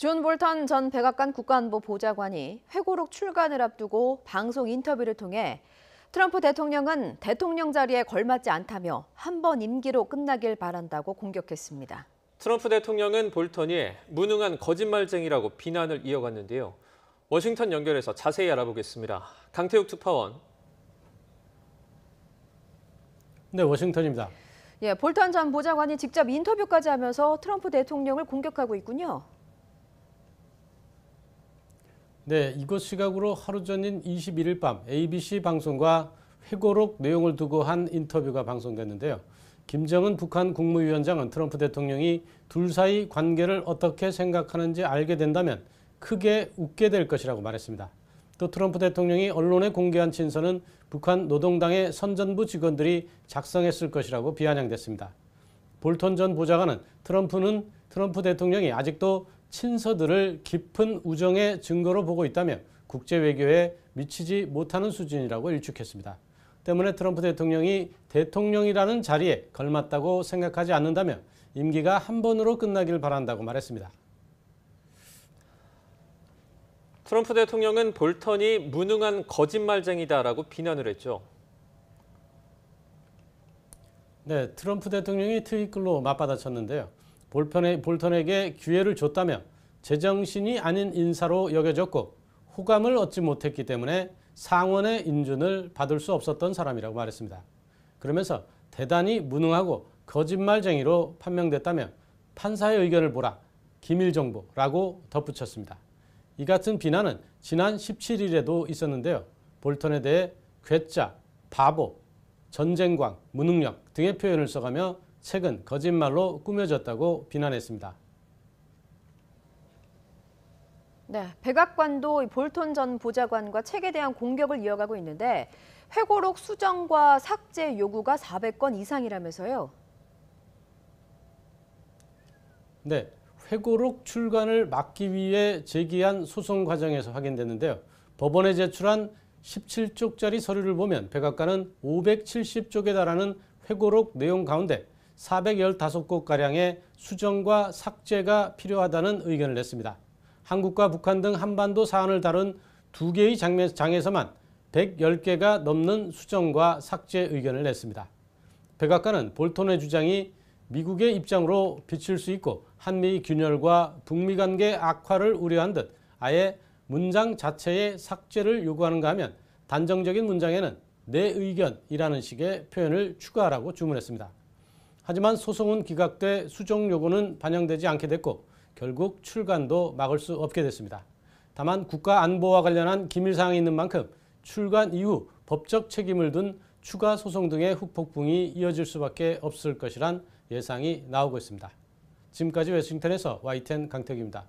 존 볼턴 전 백악관 국가안보보좌관이 회고록 출간을 앞두고 방송 인터뷰를 통해 트럼프 대통령은 대통령 자리에 걸맞지 않다며 한 번 임기로 끝나길 바란다고 공격했습니다. 트럼프 대통령은 볼턴이 무능한 거짓말쟁이라고 비난을 이어갔는데요. 워싱턴 연결해서 자세히 알아보겠습니다. 강태욱 특파원. 네, 워싱턴입니다. 볼턴 전 보좌관이 직접 인터뷰까지 하면서 트럼프 대통령을 공격하고 있군요. 네, 이곳 시각으로 하루 전인 21일 밤 ABC 방송과 회고록 내용을 두고 한 인터뷰가 방송됐는데요. 김정은 북한 국무위원장은 트럼프 대통령이 둘 사이 관계를 어떻게 생각하는지 알게 된다면 크게 웃게 될 것이라고 말했습니다. 또 트럼프 대통령이 언론에 공개한 친서는 북한 노동당의 선전부 직원들이 작성했을 것이라고 비아냥댔습니다. 볼턴 전 보좌관은 트럼프 대통령이 아직도 친서들을 깊은 우정의 증거로 보고 있다며 국제 외교에 미치지 못하는 수준이라고 일축했습니다. 때문에 트럼프 대통령이 대통령이라는 자리에 걸맞다고 생각하지 않는다며 임기가 한 번으로 끝나길 바란다고 말했습니다. 트럼프 대통령은 볼턴이 무능한 거짓말쟁이다라고 비난을 했죠. 네, 트럼프 대통령이 트윗글로 맞받아쳤는데요. 볼턴에게 기회를 줬다며 제정신이 아닌 인사로 여겨졌고 호감을 얻지 못했기 때문에 상원의 인준을 받을 수 없었던 사람이라고 말했습니다. 그러면서 대단히 무능하고 거짓말쟁이로 판명됐다며 판사의 의견을 보라, 기밀정보라고 덧붙였습니다. 이 같은 비난은 지난 17일에도 있었는데요. 볼턴에 대해 괴짜, 바보, 전쟁광, 무능력 등의 표현을 써가며 책은 거짓말로 꾸며졌다고 비난했습니다. 네, 백악관도 볼턴 전 보좌관과 책에 대한 공격을 이어가고 있는데 회고록 수정과 삭제 요구가 400건 이상이라면서요. 네, 회고록 출간을 막기 위해 제기한 소송 과정에서 확인됐는데요. 법원에 제출한 17쪽짜리 서류를 보면 백악관은 570쪽에 달하는 회고록 내용 가운데 415곳가량의 수정과 삭제가 필요하다는 의견을 냈습니다. 한국과 북한 등 한반도 사안을 다룬 2개의 장에서만 110개가 넘는 수정과 삭제 의견을 냈습니다. 백악관은 볼턴의 주장이 미국의 입장으로 비칠 수 있고 한미 균열과 북미 관계 악화를 우려한 듯 아예 문장 자체의 삭제를 요구하는가 하면 단정적인 문장에는 내 의견이라는 식의 표현을 추가하라고 주문했습니다. 하지만 소송은 기각돼 수정 요구는 반영되지 않게 됐고 결국 출간도 막을 수 없게 됐습니다. 다만 국가 안보와 관련한 기밀사항이 있는 만큼 출간 이후 법적 책임을 둔 추가 소송 등의 후폭풍이 이어질 수밖에 없을 것이란 예상이 나오고 있습니다. 지금까지 워싱턴에서 YTN 강태규입니다.